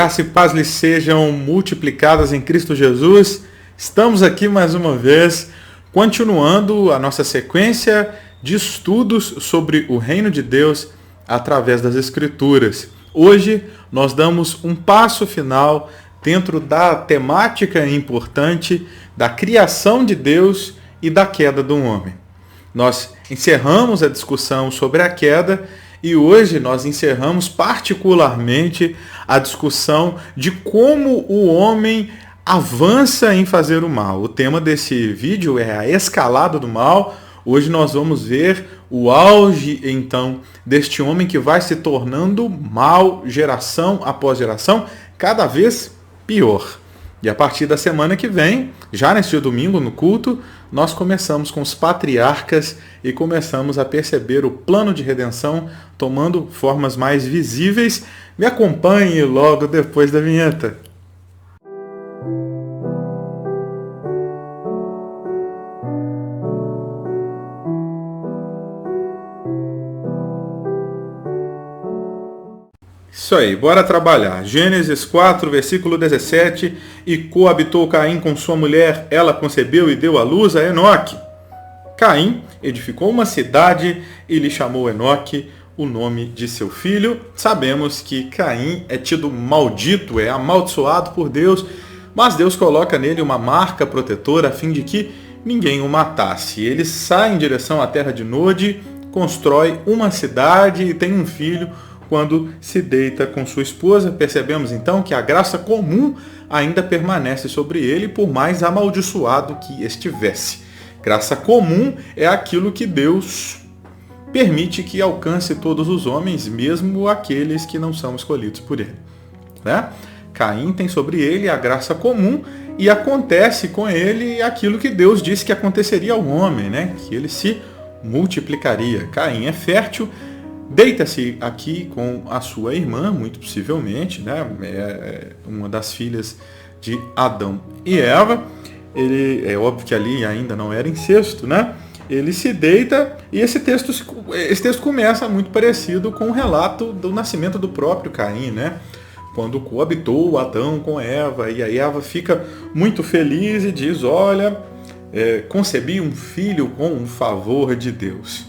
Graça e paz lhes sejam multiplicadas em Cristo Jesus. Estamos aqui mais uma vez, continuando a nossa sequência de estudos sobre o reino de Deus através das Escrituras. Hoje nós damos um passo final dentro da temática importante da criação de Deus e da queda do homem. Nós encerramos a discussão sobre a queda e hoje nós encerramos particularmente a discussão de como o homem avança em fazer o mal. O tema desse vídeo é a escalada do mal. Hoje nós vamos ver o auge, então, deste homem que vai se tornando mal geração após geração, cada vez pior. E a partir da semana que vem, já neste domingo no culto, nós começamos com os patriarcas e começamos a perceber o plano de redenção tomando formas mais visíveis. Me acompanhe logo depois da vinheta. Isso aí, bora trabalhar. Gênesis 4, versículo 17. E coabitou Caim com sua mulher, ela concebeu e deu à luz a Enoque. Caim edificou uma cidade e lhe chamou Enoque o nome de seu filho. Sabemos que Caim é tido maldito, é amaldiçoado por Deus, mas Deus coloca nele uma marca protetora a fim de que ninguém o matasse. Ele sai em direção à terra de Nod, constrói uma cidade e tem um filho. Quando se deita com sua esposa, percebemos então que a graça comum ainda permanece sobre ele, por mais amaldiçoado que estivesse. Graça comum é aquilo que Deus permite que alcance todos os homens, mesmo aqueles que não são escolhidos por ele. Né? Caim tem sobre ele a graça comum e acontece com ele aquilo que Deus disse que aconteceria ao homem, né? Que ele se multiplicaria. Caim é fértil, deita-se aqui com a sua irmã, muito possivelmente, né? É uma das filhas de Adão e Eva. É óbvio que ali ainda não era incesto, né? Ele se deita e esse texto começa muito parecido com o relato do nascimento do próprio Caim, né? Quando coabitou Adão com Eva, e aí Eva fica muito feliz e diz, olha, concebi um filho com um favor de Deus.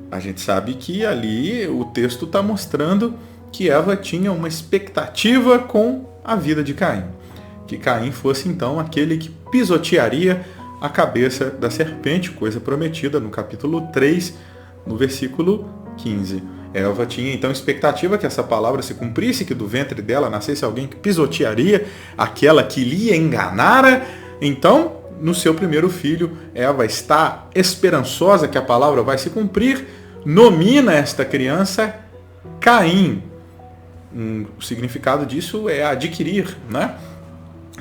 A gente sabe que ali o texto está mostrando que Eva tinha uma expectativa com a vida de Caim. Que Caim fosse então aquele que pisotearia a cabeça da serpente, coisa prometida no capítulo 3, no versículo 15. Eva tinha então expectativa que essa palavra se cumprisse, que do ventre dela nascesse alguém que pisotearia aquela que lhe enganara. Então, no seu primeiro filho, Eva está esperançosa que a palavra vai se cumprir, nomina esta criança Caim. O significado disso é adquirir, né?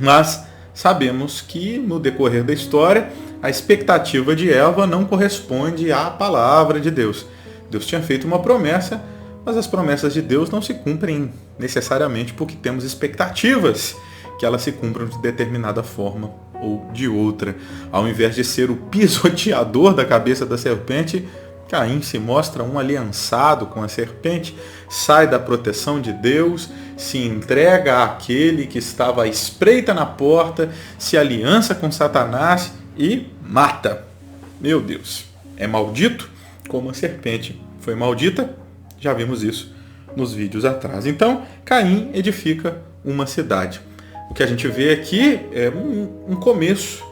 Mas sabemos que no decorrer da história, a expectativa de Eva não corresponde à palavra de Deus. Deus tinha feito uma promessa, mas as promessas de Deus não se cumprem necessariamente porque temos expectativas que elas se cumpram de determinada forma ou de outra. Ao invés de ser o pisoteador da cabeça da serpente, Caim se mostra um aliançado com a serpente, sai da proteção de Deus, se entrega àquele que estava à espreita na porta, se aliança com Satanás e mata. Meu Deus, é maldito como a serpente foi maldita, já vimos isso nos vídeos atrás. Então, Caim edifica uma cidade. O que a gente vê aqui é um começo.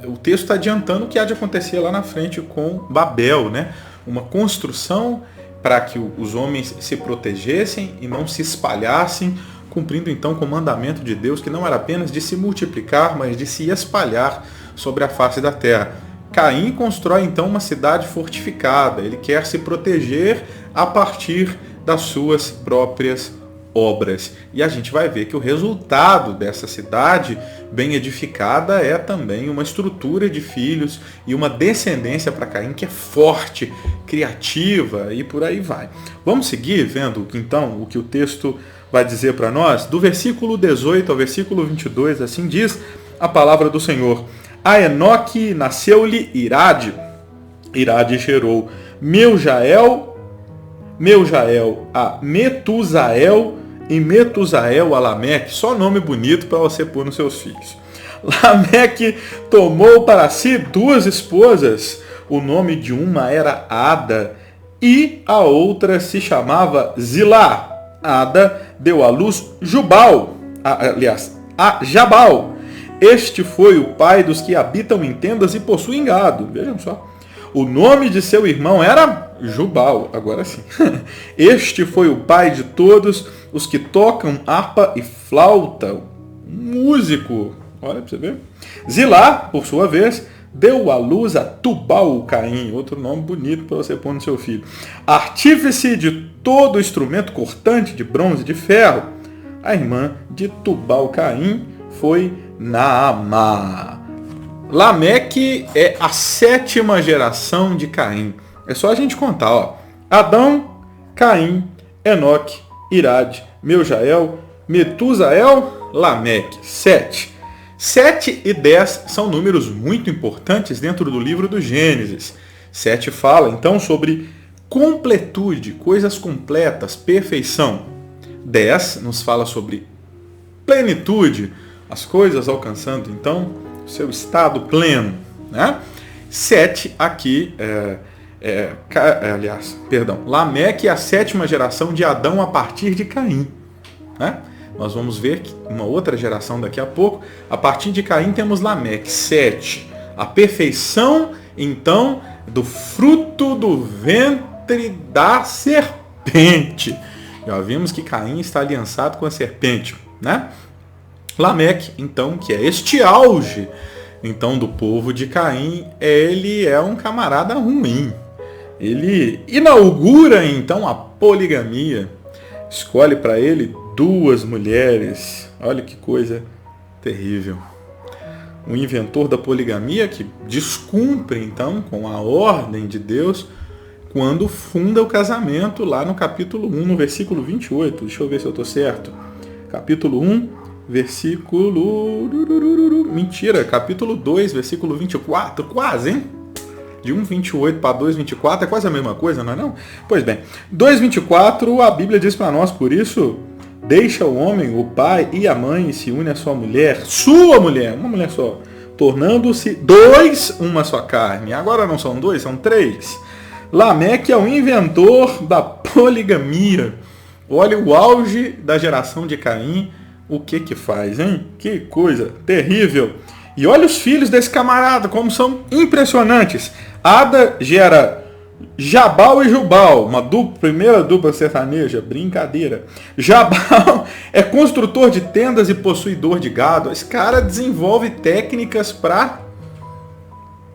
O texto está adiantando o que há de acontecer lá na frente com Babel, né? Uma construção para que os homens se protegessem e não se espalhassem, cumprindo então com o mandamento de Deus, que não era apenas de se multiplicar, mas de se espalhar sobre a face da terra. Caim constrói então uma cidade fortificada, ele quer se proteger a partir das suas próprias obras. E a gente vai ver que o resultado dessa cidade bem edificada é também uma estrutura de filhos e uma descendência para Caim que é forte, criativa e por aí vai. Vamos seguir vendo então o que o texto vai dizer para nós? Do versículo 18 ao versículo 22, assim diz a palavra do Senhor. A Enoque nasceu-lhe Irade. Irade gerou Meujael, Meujael a Metusael e Metusael a Lameque. Só nome bonito para você pôr nos seus filhos. Lameque tomou para si 2 esposas. O nome de uma era Ada e a outra se chamava Zilá. Ada deu à luz Jubal, a Jabal. Este foi o pai dos que habitam em tendas e possuem gado. Vejam só. O nome de seu irmão era Jubal, agora sim. Este foi o pai de todos os que tocam harpa e flauta. Músico. Olha para você ver. Zilá, por sua vez, deu à luz a Tubal-Caim, outro nome bonito para você pôr no seu filho. Artífice de todo instrumento cortante de bronze e de ferro. A irmã de Tubal-Caim foi Naamá. Lameque é a 7ª geração de Caim. É só a gente contar, ó. Adão, Caim, Enoque, Irade, Meujael, Metusael, Lameque. 7. 7 e 10 são números muito importantes dentro do livro do Gênesis. 7 fala, então, sobre completude, coisas completas, perfeição. 10 nos fala sobre plenitude, as coisas alcançando, então, seu estado pleno, né? 7 aqui, Lameque é a 7ª geração de Adão a partir de Caim, né? Nós vamos ver uma outra geração daqui a pouco. A partir de Caim temos Lameque, 7. A perfeição, então, do fruto do ventre da serpente. Já vimos que Caim está aliançado com a serpente, né? Lameque, então, que é este auge, então, do povo de Caim, ele é um camarada ruim. Ele inaugura, então, a poligamia. Escolhe para ele 2 mulheres. Olha que coisa terrível. O inventor da poligamia que descumpre, então, com a ordem de Deus, quando funda o casamento, lá no capítulo 1, no versículo 28. Deixa eu ver se eu estou certo. Capítulo 1, versículo... capítulo 2, versículo 24. Quase, hein? De 1,28 para 2,24 é quase a mesma coisa, não é não? Pois bem, 2,24 a Bíblia diz para nós, por isso, deixa o homem, o pai e a mãe e se une à sua mulher, uma mulher só, tornando-se 2 uma só carne. Agora não são 2, são 3. Lameque é o inventor da poligamia. Olha o auge da geração de Caim, o que faz, hein? Que coisa terrível. E olha os filhos desse camarada, como são impressionantes. Ada gera Jabal e Jubal, primeira dupla sertaneja, brincadeira. Jabal é construtor de tendas e possuidor de gado. Esse cara desenvolve técnicas para,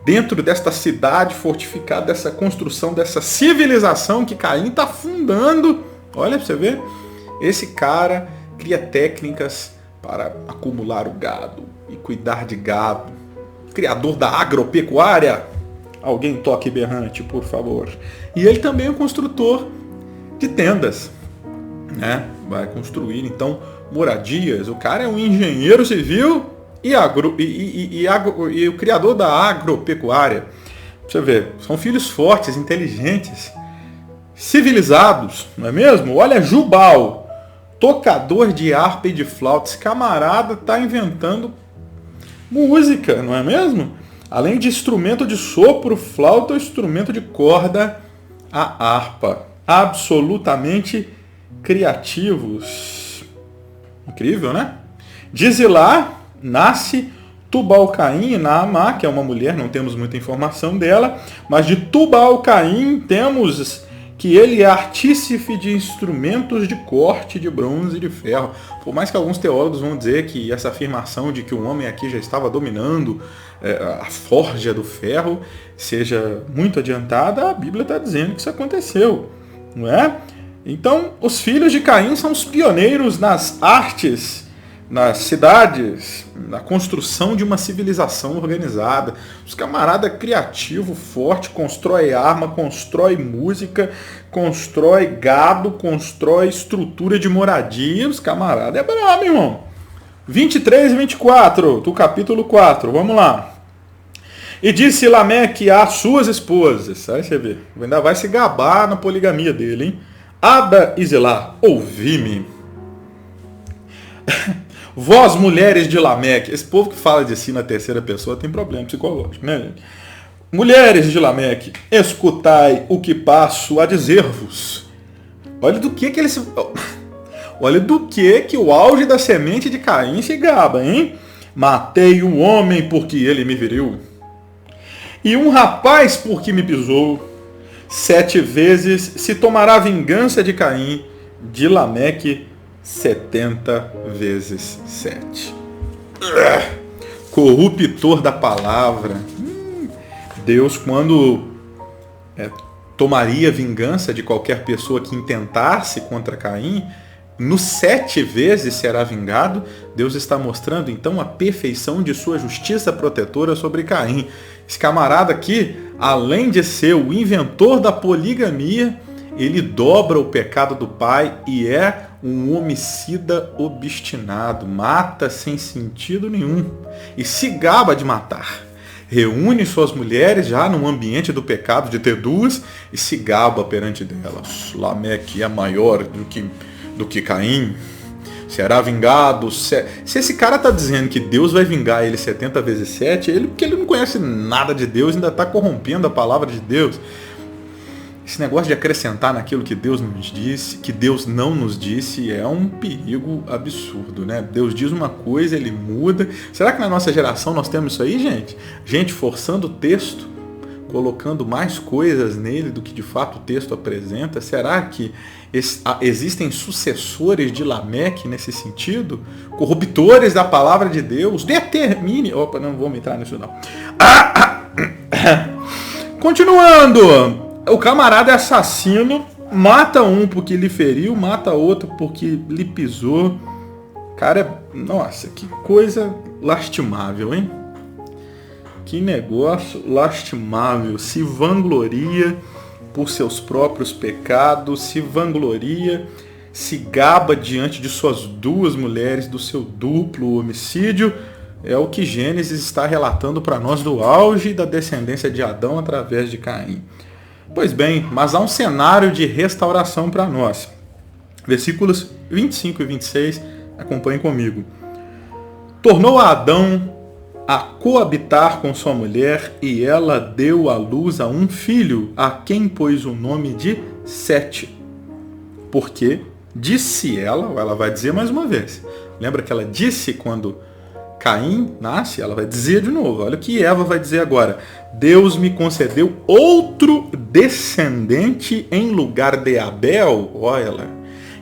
dentro desta cidade fortificada, dessa construção, dessa civilização que Caim está fundando. Olha para você ver. Esse cara cria técnicas para acumular o gado e cuidar de gado. Criador da agropecuária. Alguém toque berrante, por favor. E ele também é um construtor de tendas, né? Vai construir, então, moradias. O cara é um engenheiro civil e o criador da agropecuária. Você vê, são filhos fortes, inteligentes, civilizados, não é mesmo? Olha Jubal, tocador de harpa e de flauta. Esse camarada está inventando música, não é mesmo? Além de instrumento de sopro, flauta, instrumento de corda, a harpa. Absolutamente criativos. Incrível, né? De Zilá nasce Tubal-Caim e Naamá, que é uma mulher, não temos muita informação dela, mas de Tubal-Caim temos que ele é artífice de instrumentos de corte de bronze e de ferro. Por mais que alguns teólogos vão dizer que essa afirmação de que o homem aqui já estava dominando a forja do ferro seja muito adiantada, a Bíblia está dizendo que isso aconteceu, não é? Então, os filhos de Caim são os pioneiros nas artes, nas cidades, na construção de uma civilização organizada. Os camarada criativo, forte, constrói arma, constrói música, constrói gado, constrói estrutura de moradia. Os camarada é brabo, irmão. 23 e 24 do capítulo 4. Vamos lá. E disse Lameque às suas esposas. Aí você vê, ainda vai se gabar na poligamia dele, hein? Ada e Zilá, ouvi-me. Vós, mulheres de Lameque. Esse povo que fala de si na terceira pessoa tem problema psicológico, né, gente? Mulheres de Lameque, escutai o que passo a dizer-vos. Olha do que eles... Olha do que o auge da semente de Caim se gaba, hein? Matei um homem porque ele me feriu. E um rapaz porque me pisou. 7 vezes se tomará vingança de Caim, de Lameque 70 vezes 7. Corruptor da palavra. Deus, quando tomaria vingança de qualquer pessoa que intentasse contra Caim, no 7 vezes será vingado. Deus está mostrando então a perfeição de sua justiça protetora sobre Caim. Esse camarada aqui, além de ser o inventor da poligamia, ele dobra o pecado do pai e é um homicida obstinado, mata sem sentido nenhum e se gaba de matar. Reúne suas mulheres já num ambiente do pecado de ter 2 e se gaba perante delas. Lameque é maior do que Caim, será vingado. Se esse cara está dizendo que Deus vai vingar ele 70 vezes 7, porque ele não conhece nada de Deus, ainda está corrompendo a palavra de Deus. Esse negócio de acrescentar naquilo que Deus nos disse, que Deus não nos disse, é um perigo absurdo, né? Deus diz uma coisa, ele muda. Será que na nossa geração nós temos isso aí, gente? Gente forçando o texto, colocando mais coisas nele do que de fato o texto apresenta. Será que existem sucessores de Lameque nesse sentido? Corruptores da palavra de Deus? Determine... Opa, não vou entrar nisso não. Continuando... O camarada é assassino, mata um porque lhe feriu, mata outro porque lhe pisou. Cara, nossa, que coisa lastimável, hein? Que negócio lastimável. Se vangloria por seus próprios pecados, se vangloria, se gaba diante de suas 2 mulheres, do seu duplo homicídio. É o que Gênesis está relatando para nós do auge da descendência de Adão através de Caim. Pois bem, mas há um cenário de restauração para nós. Versículos 25 e 26, acompanhem comigo. Tornou a Adão a coabitar com sua mulher, e ela deu à luz a um filho, a quem pôs o nome de Sete. Porque disse ela vai dizer mais uma vez. Lembra que ela disse quando Caim nasce? Ela vai dizer de novo. Olha o que Eva vai dizer agora. Deus me concedeu outro descendente em lugar de Abel. Olha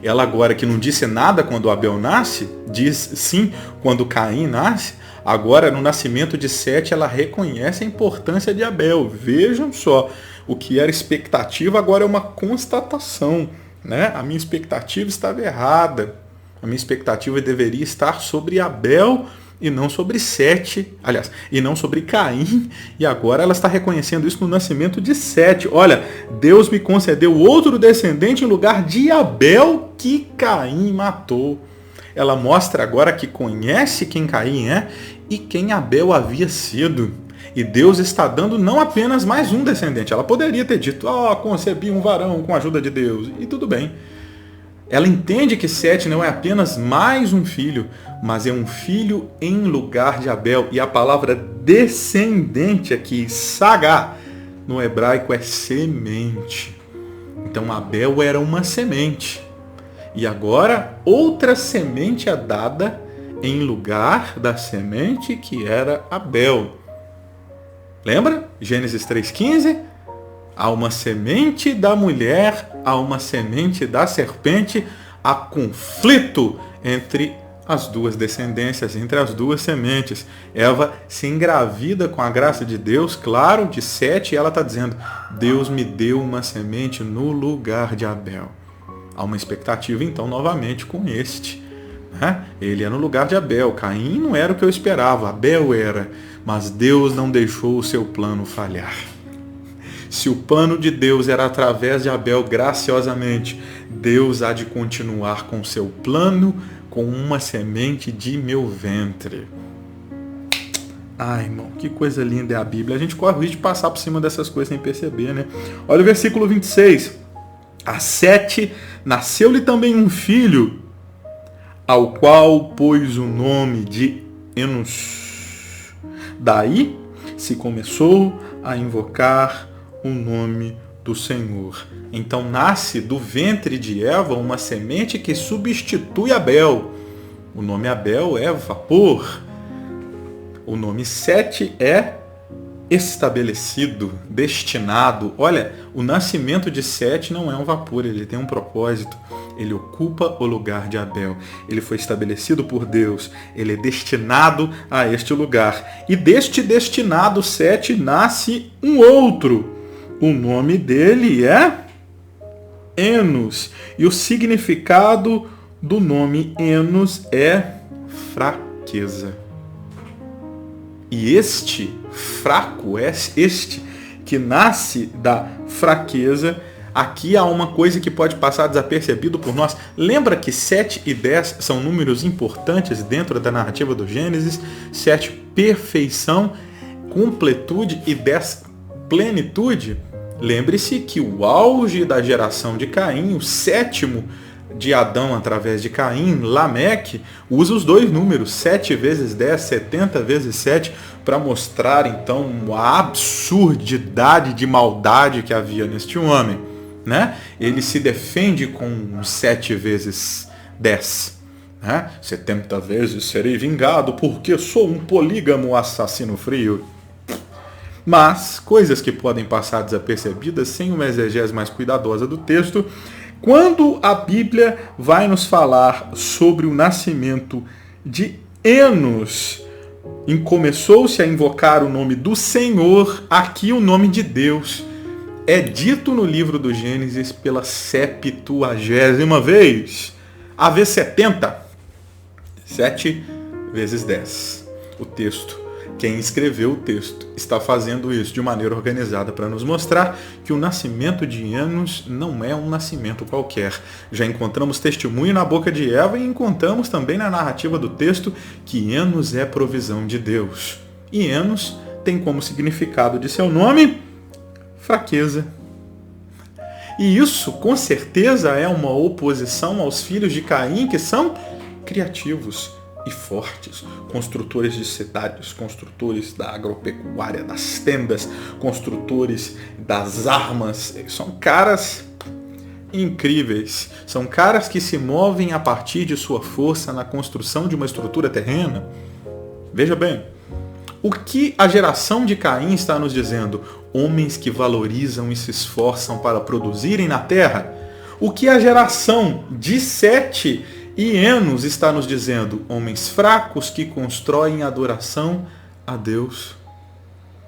ela agora que não disse nada quando Abel nasce, diz sim quando Caim nasce. Agora no nascimento de Sete ela reconhece a importância de Abel. Vejam só, o que era expectativa agora é uma constatação, né? A minha expectativa estava errada. A minha expectativa deveria estar sobre Abel e não sobre Sete, aliás, e não sobre Caim, e agora ela está reconhecendo isso no nascimento de Sete. Olha, Deus me concedeu outro descendente em lugar de Abel que Caim matou. Ela mostra agora que conhece quem Caim é e quem Abel havia sido. E Deus está dando não apenas mais um descendente. Ela poderia ter dito, concebi um varão com a ajuda de Deus, e tudo bem. Ela entende que Sete não é apenas mais um filho, mas é um filho em lugar de Abel. E a palavra descendente aqui, sagá, no hebraico é semente. Então Abel era uma semente. E agora outra semente é dada em lugar da semente que era Abel. Lembra? Gênesis 3,15? Há uma semente da mulher, há uma semente da serpente, há conflito entre as 2 descendências, entre as 2 sementes. Eva se engravida com a graça de Deus, claro, de Sete, e ela está dizendo, Deus me deu uma semente no lugar de Abel. Há uma expectativa, então, novamente com este. Né? Ele é no lugar de Abel. Caim não era o que eu esperava, Abel era. Mas Deus não deixou o seu plano falhar. Se o plano de Deus era através de Abel, graciosamente, Deus há de continuar com o seu plano com uma semente de meu ventre. Ai, irmão, que coisa linda é a Bíblia. A gente corre o risco de passar por cima dessas coisas sem perceber, né? Olha o versículo 26. A Sete nasceu-lhe também um filho, ao qual pôs o nome de Enos. Daí se começou a invocar o nome do Senhor. Então nasce do ventre de Eva uma semente que substitui Abel. O nome Abel é vapor. O nome Sete é estabelecido, destinado. Olha, o nascimento de Sete não é um vapor, ele tem um propósito. Ele ocupa o lugar de Abel. Ele foi estabelecido por Deus. Ele é destinado a este lugar. E deste destinado Sete nasce um outro. O nome dele é Enos. E o significado do nome Enos é fraqueza. E este fraco, este que nasce da fraqueza, aqui há uma coisa que pode passar desapercebido por nós. Lembra que 7 e 10 são números importantes dentro da narrativa do Gênesis? 7, perfeição, completude, e 10, plenitude. Lembre-se que o auge da geração de Caim, o sétimo de Adão através de Caim, Lameque, usa os dois números, 7 vezes 10, 70 vezes 7, para mostrar então a absurdidade de maldade que havia neste homem, né? Ele se defende com 7 vezes 10, né? 70 vezes serei vingado porque sou um polígamo assassino frio. Mas coisas que podem passar desapercebidas sem uma exegese mais cuidadosa do texto. Quando a Bíblia vai nos falar sobre o nascimento de Enos, e começou-se a invocar o nome do Senhor, aqui o nome de Deus é dito no livro do Gênesis pela 70ª vez. A vez 70, 7 vezes 10. O texto, quem escreveu o texto, está fazendo isso de maneira organizada para nos mostrar que o nascimento de Enos não é um nascimento qualquer. Já encontramos testemunho na boca de Eva e encontramos também na narrativa do texto que Enos é provisão de Deus. E Enos tem como significado de seu nome fraqueza. E isso, com certeza, é uma oposição aos filhos de Caim, que são criativos e fortes, construtores de cidades, construtores da agropecuária, das tendas, construtores das armas. São caras incríveis, são caras que se movem a partir de sua força na construção de uma estrutura terrena. Veja bem, o que a geração de Caim está nos dizendo? Homens que valorizam e se esforçam para produzirem na terra. O que a geração de Sete e Enos está nos dizendo? Homens fracos que constroem adoração a Deus.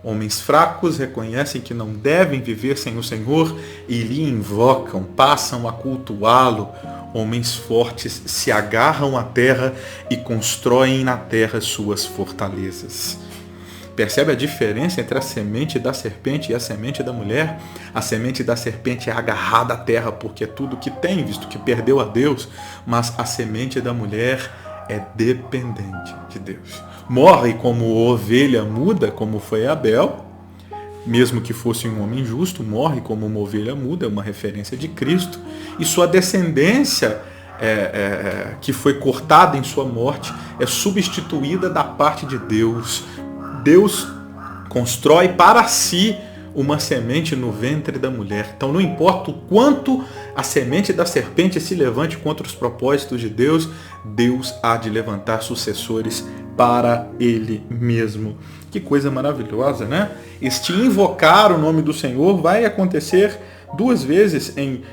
Homens fracos reconhecem que não devem viver sem o Senhor e lhe invocam, passam a cultuá-lo. Homens fortes se agarram à terra e constroem na terra suas fortalezas. Percebe a diferença entre a semente da serpente e a semente da mulher? A semente da serpente é agarrada à terra porque é tudo que tem, visto que perdeu a Deus. Mas a semente da mulher é dependente de Deus. Morre como ovelha muda, como foi Abel. Mesmo que fosse um homem justo, morre como uma ovelha muda, uma referência de Cristo. E sua descendência, que foi cortada em sua morte, é substituída da parte de Deus. Deus constrói para si uma semente no ventre da mulher. Então não importa o quanto a semente da serpente se levante contra os propósitos de Deus, Deus há de levantar sucessores para Ele mesmo. Que coisa maravilhosa, né? Este invocar o nome do Senhor vai acontecer 2 vezes em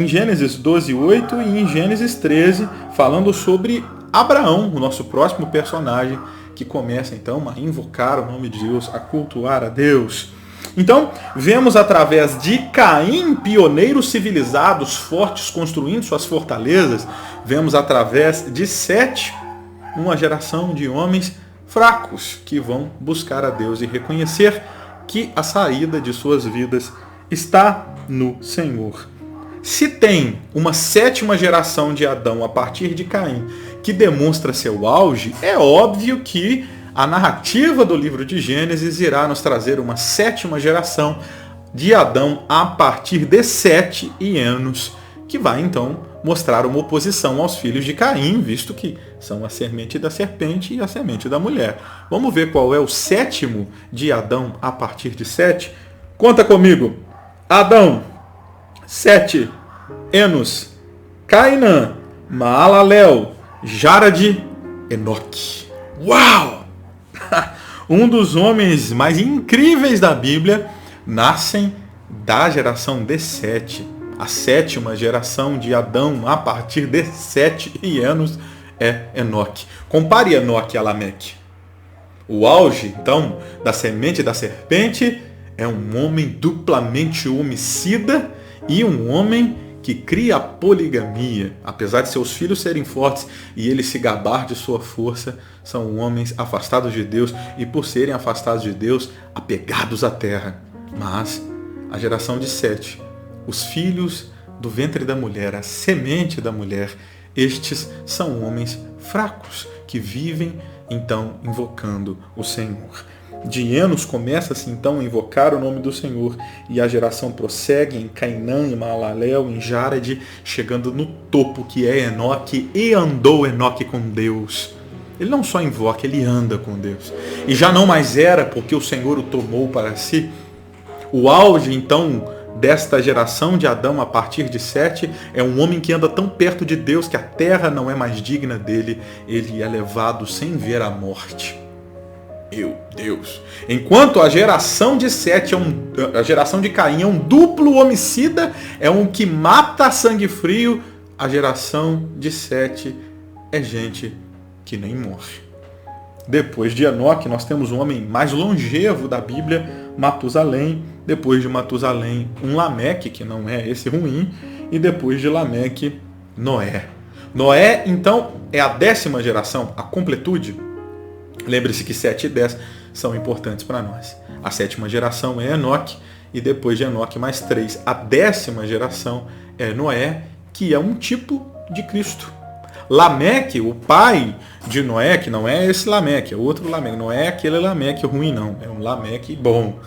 Gênesis 12:8 e em Gênesis 13, falando sobre Abraão, o nosso próximo personagem, que começa então a invocar o nome de Deus, a cultuar a Deus. Então, vemos através de Caim, pioneiros civilizados, fortes, construindo suas fortalezas. Vemos através de Sete, uma geração de homens fracos que vão buscar a Deus e reconhecer que a saída de suas vidas está no Senhor. Se tem uma 7ª geração de Adão a partir de Caim que demonstra seu auge, é óbvio que a narrativa do livro de Gênesis irá nos trazer uma 7ª geração de Adão a partir de Sete e Enos, que vai então mostrar uma oposição aos filhos de Caim, visto que são a semente da serpente e a semente da mulher. Vamos ver qual é o sétimo de Adão a partir de Sete? Conta comigo. Adão, Sete, Enos, Cainã, Maalalel, Jarade, Enoque. Uau! Um dos homens mais incríveis da Bíblia nascem da geração de Sete. A sétima geração de Adão a partir de Sete e Enos é Enoque. Compare Enoque a Lameque. O auge, então, da semente da serpente é um homem duplamente homicida e um homem que cria a poligamia. Apesar de seus filhos serem fortes e ele se gabar de sua força, são homens afastados de Deus e, por serem afastados de Deus, apegados à terra. Mas a geração de Sete, os filhos do ventre da mulher, a semente da mulher, estes são homens fracos que vivem então invocando o Senhor. De Enos começa-se então a invocar o nome do Senhor e a geração prossegue em Cainã, em Maalalel, em Jarade, chegando no topo que é Enoque, e andou Enoque com Deus. Ele não só invoca, ele anda com Deus. E já não mais era porque o Senhor o tomou para si. O auge então desta geração de Adão a partir de Sete é um homem que anda tão perto de Deus que a terra não é mais digna dele. Ele é levado sem ver a morte. Meu Deus! Enquanto a geração de Sete, a geração de Caim é um duplo homicida, é um que mata a sangue frio, a geração de Sete é gente que nem morre. Depois de Enoque, nós temos o homem mais longevo da Bíblia, Matusalém. Depois de Matusalém, um Lameque, que não é esse ruim. E depois de Lameque, Noé. Noé, então, é a 10ª geração, a completude. Lembre-se que 7 e 10 são importantes para nós. A 7ª geração é Enoque. E depois de Enoque, mais 3. A 10ª geração é Noé, que é um tipo de Cristo. Lameque, o pai de Noé, que não é esse Lameque, é outro Lameque. Não é aquele Lameque ruim, não. É um Lameque bom.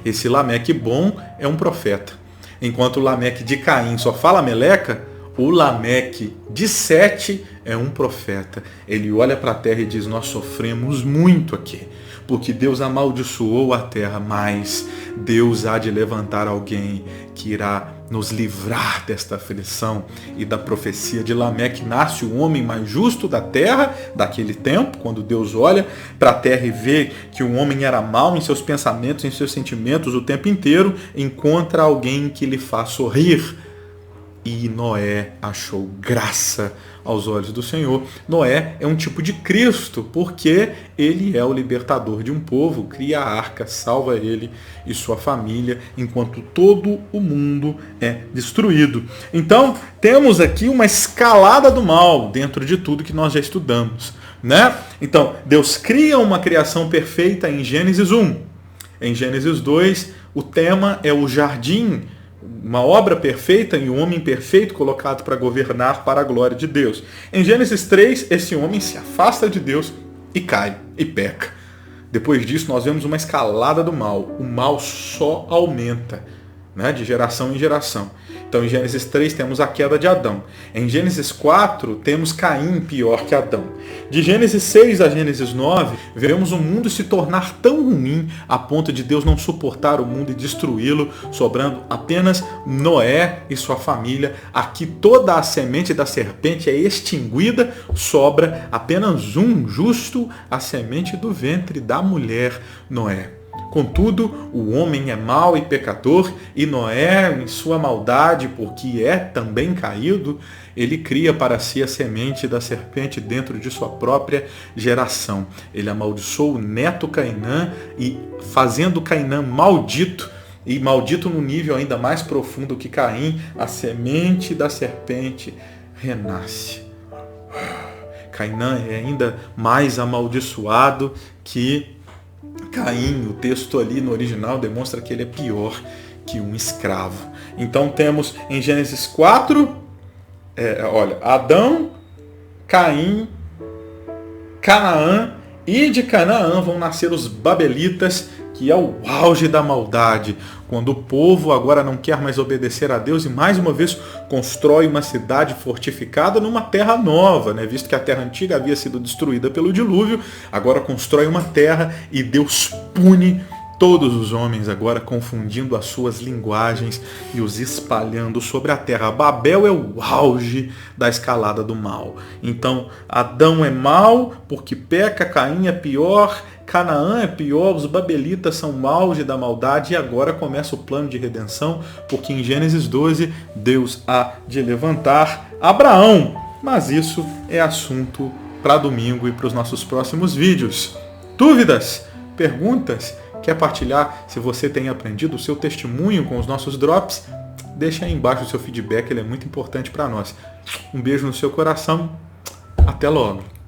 Esse Lameque bom é um profeta. Enquanto o Lameque de Caim só fala meleca, o Lameque de Sete é um profeta. Ele olha para a terra e diz: nós sofremos muito aqui, porque Deus amaldiçoou a terra, mas Deus há de levantar alguém que irá nos livrar desta aflição. E da profecia de Lameque nasce o homem mais justo da terra, daquele tempo, quando Deus olha para a terra e vê que o homem era mau em seus pensamentos, em seus sentimentos o tempo inteiro, encontra alguém que lhe faz sorrir. E Noé achou graça aos olhos do Senhor. Noé é um tipo de Cristo, porque ele é o libertador de um povo, cria a arca, salva ele e sua família, enquanto todo o mundo é destruído. Então, temos aqui uma escalada do mal dentro de tudo que nós já estudamos, né? Então, Deus cria uma criação perfeita em Gênesis 1. Em Gênesis 2, o tema é o jardim, uma obra perfeita e um homem perfeito colocado para governar para a glória de Deus. Em Gênesis 3, esse homem se afasta de Deus e cai e peca. Depois disso, nós vemos uma escalada do mal. O mal só aumenta, né, de geração em geração. Então, em Gênesis 3 temos a queda de Adão. Em Gênesis 4 temos Caim pior que Adão. De Gênesis 6 a Gênesis 9, veremos o mundo se tornar tão ruim a ponto de Deus não suportar o mundo e destruí-lo, sobrando apenas Noé e sua família. Aqui toda a semente da serpente é extinguida, sobra apenas um justo, a semente do ventre da mulher, Noé. Contudo, o homem é mau e pecador, e Noé, em sua maldade, porque é também caído, ele cria para si a semente da serpente dentro de sua própria geração. Ele amaldiçoou o neto Cainã, e fazendo Cainã maldito, e maldito no nível ainda mais profundo que Caim, a semente da serpente renasce. Cainã é ainda mais amaldiçoado que Caim. O texto ali no original demonstra que ele é pior que um escravo. Então temos em Gênesis 4, Adão, Caim, Canaã, e de Canaã vão nascer os babelitas, que é o auge da maldade, quando o povo agora não quer mais obedecer a Deus e mais uma vez constrói uma cidade fortificada numa terra nova, né? Visto que a terra antiga havia sido destruída pelo dilúvio, agora constrói uma terra e Deus pune todos os homens agora, confundindo as suas linguagens e os espalhando sobre a terra. Babel é o auge da escalada do mal. Então, Adão é mau porque peca, Caim é pior, Canaã é pior, os babelitas são o auge da maldade e agora começa o plano de redenção, porque em Gênesis 12 Deus há de levantar Abraão. Mas isso é assunto para domingo e para os nossos próximos vídeos. Dúvidas? Perguntas? Quer partilhar se você tem aprendido o seu testemunho com os nossos drops? Deixa aí embaixo o seu feedback, ele é muito importante para nós. Um beijo no seu coração. Até logo.